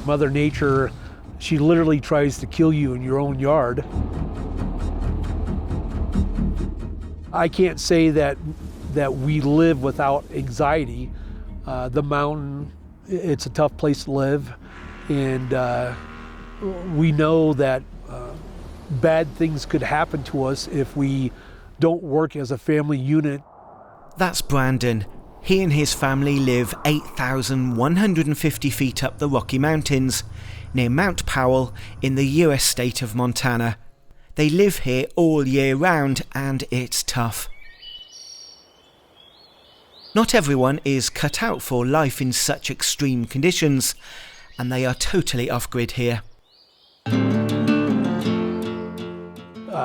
Mother Nature, she literally tries to kill you in your own yard. I can't say that we live without anxiety. The mountain, it's a tough place to live, and we know that bad things could happen to us if we don't work as a family unit. That's Brandon. He and his family live 8,150 feet up the Rocky Mountains, near Mount Powell in the US state of Montana. They live here all year round, and it's tough. Not everyone is cut out for life in such extreme conditions, and they are totally off-grid here.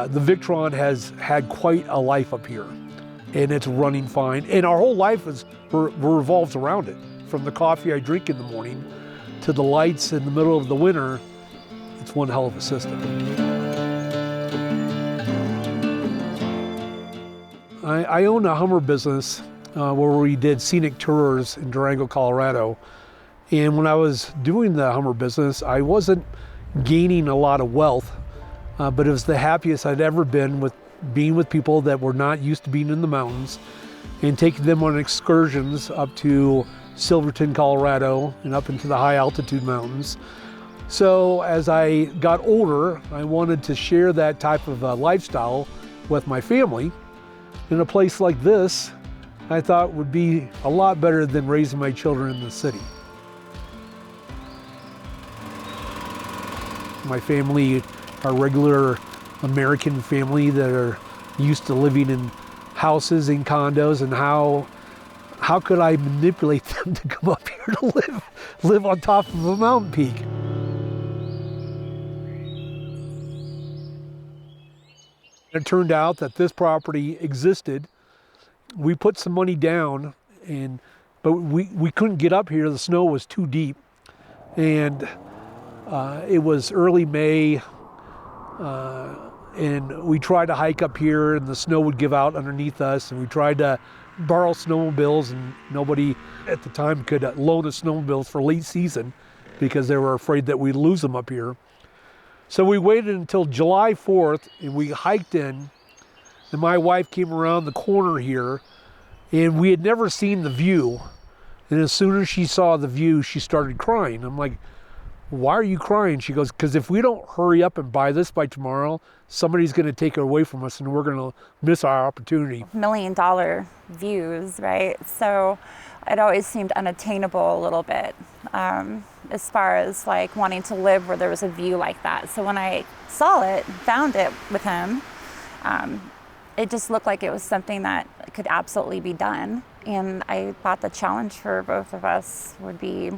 The Victron has had quite a life up here, and it's running fine. And our whole life revolves around it. From the coffee I drink in the morning to the lights in the middle of the winter, it's one hell of a system. I own a Hummer business where we did scenic tours in Durango, Colorado. And when I was doing the Hummer business, I wasn't gaining a lot of wealth, but it was the happiest I'd ever been with being with people that were not used to being in the mountains and taking them on excursions up to Silverton, Colorado, and up into the high altitude mountains. So as I got older, I wanted to share that type of lifestyle with my family. In a place like this, I thought would be a lot better than raising my children in the city. My family are regular American family that are used to living in houses and condos, and how could I manipulate them to come up here to live on top of a mountain peak? It turned out that this property existed. We put some money down, but we couldn't get up here. The snow was too deep, and it was early May, and we tried to hike up here, and the snow would give out underneath us, and we tried to borrow snowmobiles, and nobody at the time could loan us snowmobiles for late season because they were afraid that we'd lose them up here. So we waited until July 4th, and we hiked in, and my wife came around the corner here, and we had never seen the view, and as soon as she saw the view, she started crying. I'm like, why are you crying? She goes, because if we don't hurry up and buy this by tomorrow, somebody's going to take it away from us, and we're going to miss our opportunity. $1 million views, right? So it always seemed unattainable a little bit, as far as like wanting to live where there was a view like that. So when I saw it, found it with him, it just looked like it was something that could absolutely be done. And I thought the challenge for both of us would be,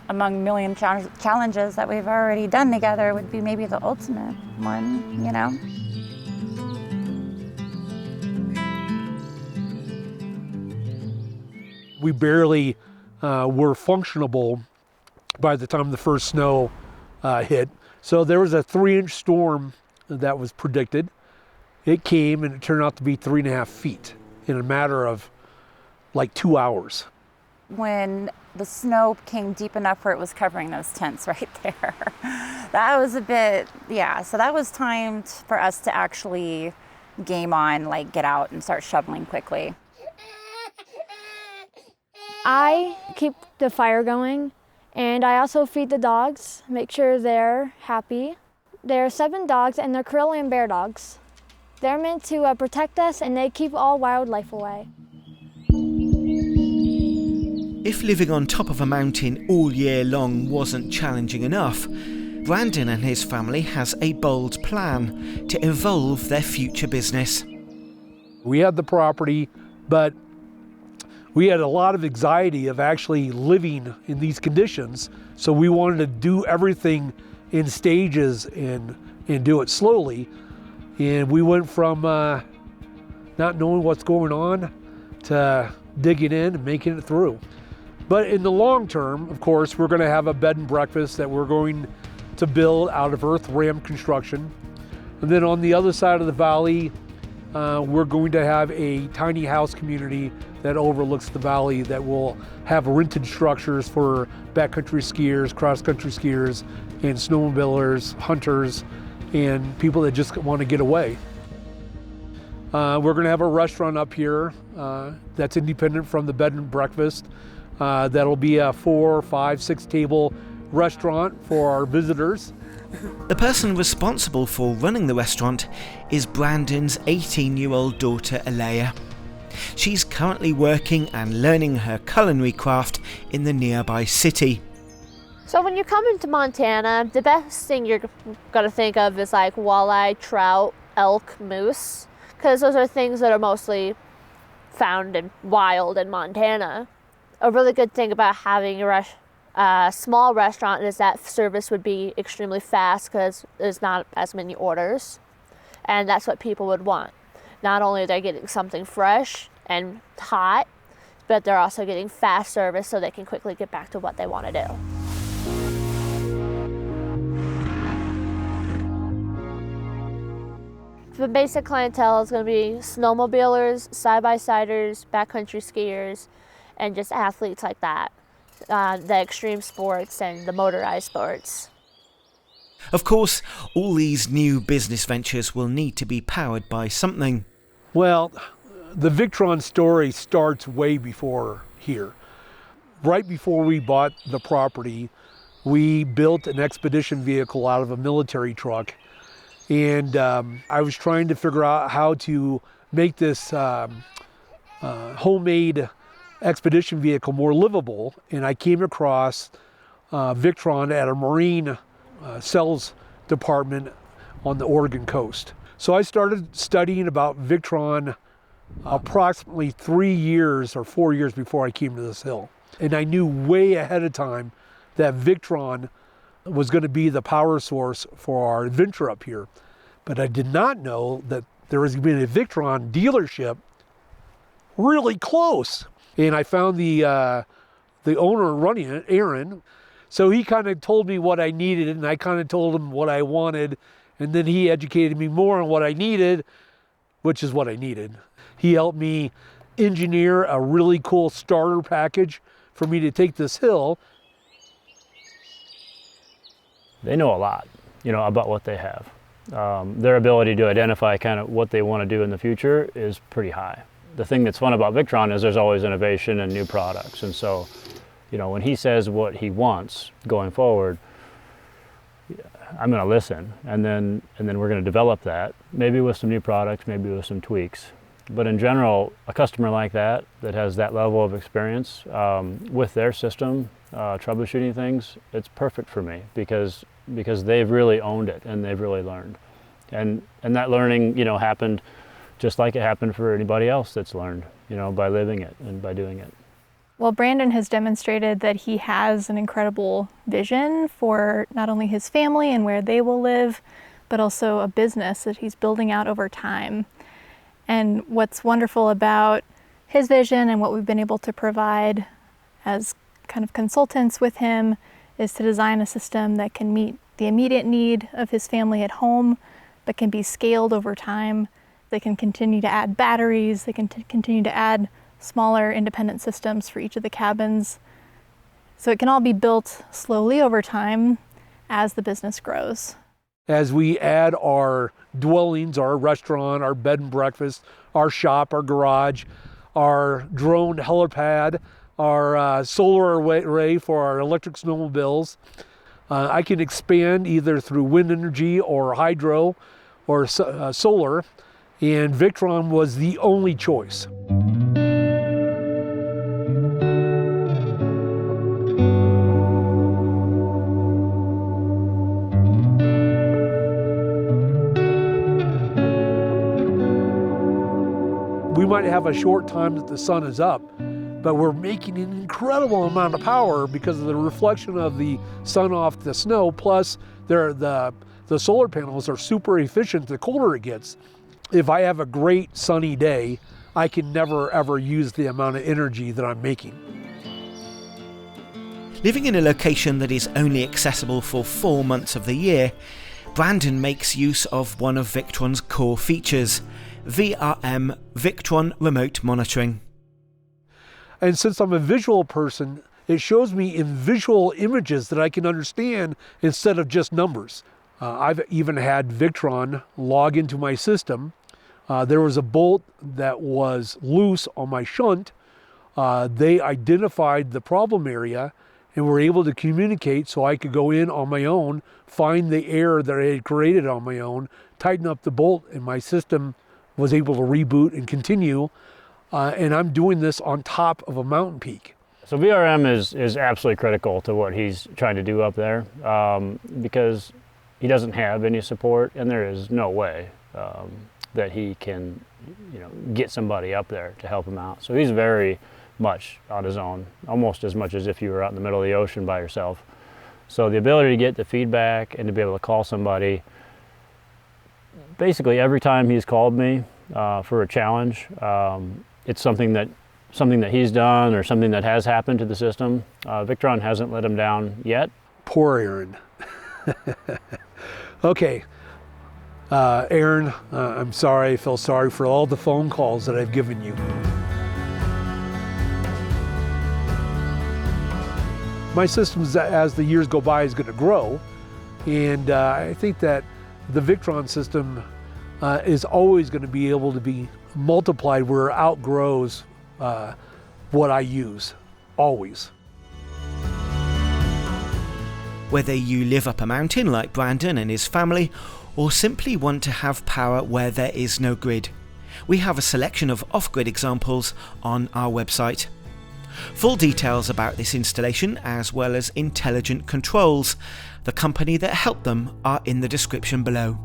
among million challenges that we've already done together, would be maybe the ultimate one, you know? We barely were functionable by the time the first snow hit. So there was a 3-inch storm that was predicted. It came, and it turned out to be 3.5 feet in a matter of like 2 hours. When the snow came deep enough where it was covering those tents right there, that was a bit, yeah. So that was timed for us to actually game on, like get out and start shoveling quickly. I keep the fire going, and I also feed the dogs, make sure they're happy. There are 7 dogs, and they're Karelian bear dogs. They're meant to protect us, and they keep all wildlife away. If living on top of a mountain all year long wasn't challenging enough, Brandon and his family has a bold plan to evolve their future business. We had the property, but we had a lot of anxiety of actually living in these conditions. So we wanted to do everything in stages and do it slowly. And we went from not knowing what's going on to digging in and making it through. But in the long term, of course, we're going to have a bed and breakfast that we're going to build out of earth ram construction. And then on the other side of the valley, we're going to have a tiny house community that overlooks the valley that will have rented structures for backcountry skiers, cross-country skiers, and snowmobilers, hunters, and people that just want to get away. We're going to have a restaurant up here that's independent from the bed and breakfast. That'll be a 4, 5, 6 table restaurant for our visitors. The person responsible for running the restaurant is Brandon's 18-year-old daughter, Alea. She's currently working and learning her culinary craft in the nearby city. So when you come into Montana, the best thing you're going to think of is like walleye, trout, elk, moose, because those are things that are mostly found in wild in Montana. A really good thing about having a small restaurant is that service would be extremely fast because there's not as many orders, and that's what people would want. Not only are they getting something fresh and hot, but they're also getting fast service so they can quickly get back to what they want to do. The basic clientele is going to be snowmobilers, side-by-siders, backcountry skiers, and just athletes like that. The extreme sports and the motorized sports. Of course, all these new business ventures will need to be powered by something. Well, the Victron story starts way before here. Right before we bought the property, we built an expedition vehicle out of a military truck. And I was trying to figure out how to make this homemade expedition vehicle more livable. And I came across Victron at a marine sales department on the Oregon coast. So I started studying about Victron approximately 3 years or 4 years before I came to this hill. And I knew way ahead of time that Victron was going to be the power source for our adventure up here. But I did not know that there was going to be a Victron dealership really close. And I found the owner running it, Aaron. So he kind of told me what I needed, and I kind of told him what I wanted. And then he educated me more on what I needed, which is what I needed. He helped me engineer a really cool starter package for me to take this hill. They know a lot, about what they have. Their ability to identify kind of what they want to do in the future is pretty high. The thing that's fun about Victron is there's always innovation and new products. And so, when he says what he wants going forward, I'm going to listen, and then we're going to develop that, maybe with some new products, maybe with some tweaks. But in general, a customer like that has that level of experience with their system, troubleshooting things, it's perfect for me because they've really owned it and they've really learned. And that learning, happened just like it happened for anybody else that's learned, by living it and by doing it. Well, Brandon has demonstrated that he has an incredible vision for not only his family and where they will live, but also a business that he's building out over time. And what's wonderful about his vision and what we've been able to provide as kind of consultants with him is to design a system that can meet the immediate need of his family at home, but can be scaled over time. They can continue to add batteries, they can continue to add smaller independent systems for each of the cabins. So it can all be built slowly over time as the business grows. As we add our dwellings, our restaurant, our bed and breakfast, our shop, our garage, our drone helipad, our solar array for our electric snowmobiles, I can expand either through wind energy or hydro or solar, and Victron was the only choice. We might have a short time that the sun is up, but we're making an incredible amount of power because of the reflection of the sun off the snow, plus the solar panels are super efficient the colder it gets. If I have a great sunny day, I can never ever use the amount of energy that I'm making. Living in a location that is only accessible for 4 months of the year, Brandon makes use of one of Victron's core features, VRM Victron Remote Monitoring. And since I'm a visual person, it shows me in visual images that I can understand instead of just numbers. I've even had Victron log into my system. There was a bolt that was loose on my shunt. They identified the problem area and were able to communicate so I could go in on my own, find the error that I had created on my own, tighten up the bolt, and my system was able to reboot and continue. And I'm doing this on top of a mountain peak. So VRM is absolutely critical to what he's trying to do up there, because he doesn't have any support, and there is no way that he can, get somebody up there to help him out. So he's very much on his own, almost as much as if you were out in the middle of the ocean by yourself. So the ability to get the feedback and to be able to call somebody, basically every time he's called me for a challenge, it's something that he's done or something that has happened to the system. Victron hasn't let him down yet. Poor Aaron. Okay, Aaron, I'm sorry. I feel sorry for all the phone calls that I've given you. My systems, as the years go by, is going to grow, and I think that the Victron system is always going to be able to be multiplied where it outgrows what I use, always. Whether you live up a mountain like Brandon and his family, or simply want to have power where there is no grid, we have a selection of off-grid examples on our website. Full details about this installation, as well as Intelligent Controls, the company that helped them, are in the description below.